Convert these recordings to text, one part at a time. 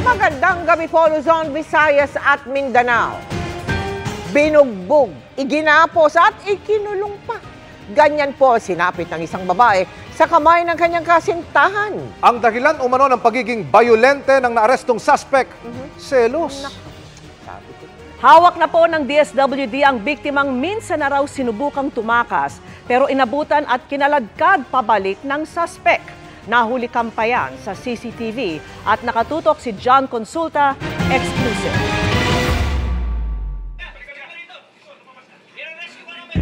Magandang gabi po, Luzon, Visayas at Mindanao. Binugbog, iginapos at ikinulong pa. Ganyan po sinapit ng isang babae sa kamay ng kanyang kasintahan. Ang dahilan umano ng pagiging bayolente ng naarestong suspect, selos. Hawak na po ng DSWD ang biktimang minsan na raw sinubukang tumakas pero inabutan at kinaladkad pabalik ng suspect. Nahuli kampayan sa CCTV at nakatutok si John Consulta, exclusive.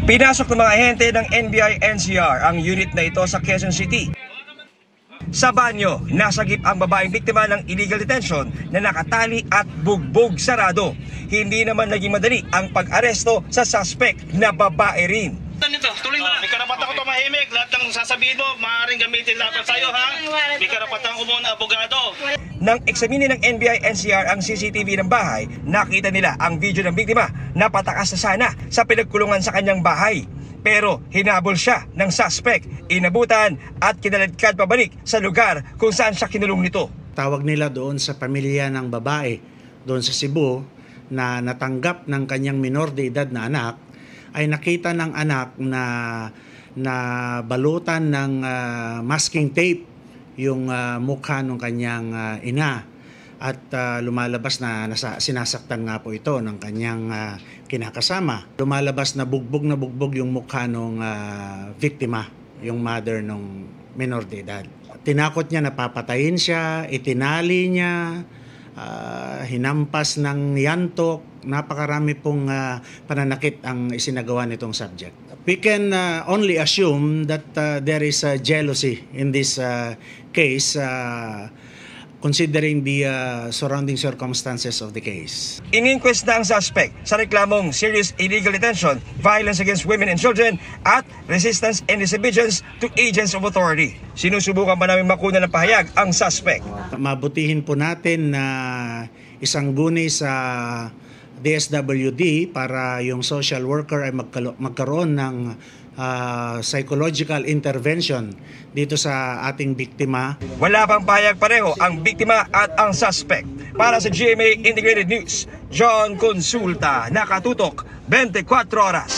Pinasok ng mga ahente ng NBI-NCR ang unit na ito sa Quezon City. Sa banyo, nasagip ang babaeng biktima ng illegal detention na nakatali at bugbog sarado. Hindi naman naging madali ang pag-aresto sa suspect na babae rin. Tuloy mo na. May karapatan ko tumahimik. Lahat ng sasabihin mo, maaaring gamitin laban sa'yo, ha? May karapatan ko muna abogado. Nang eksaminin ng NBI-NCR ang CCTV ng bahay, nakita nila ang video ng biktima na patakas na sana sa pinagkulungan sa kanyang bahay. Pero hinabol siya ng suspect, inabutan at kinaladkad pabalik sa lugar kung saan siya kinulong nito. Tawag nila doon sa pamilya ng babae doon sa Cebu na natanggap ng kanyang minor de edad na anak, ay nakita ng anak na balutan ng masking tape yung mukha ng kanyang ina at lumalabas na sinasaktan nga po ito ng kanyang kinakasama. Lumalabas na bugbog yung mukha ng biktima, yung mother ng minor de edad. Tinakot niya na papatayin siya, itinali niya, hinampas ng niyantok. Napakarami pong pananakit ang isinagawa nitong subject. We can only assume that there is jealousy in this case considering the surrounding circumstances of the case. In-inquest na ang suspect sa reklamong serious illegal detention, violence against women and children at resistance and disobedience to agents of authority. Sinusubukan pa namin makuna ng pahayag ang suspect. Mabutihin po natin na isang guni sa DSWD para yung social worker ay magkaroon ng psychological intervention dito sa ating biktima. Wala pang pahayag pareho ang biktima at ang suspect. Para sa GMA Integrated News, John Consulta, nakatutok 24 oras.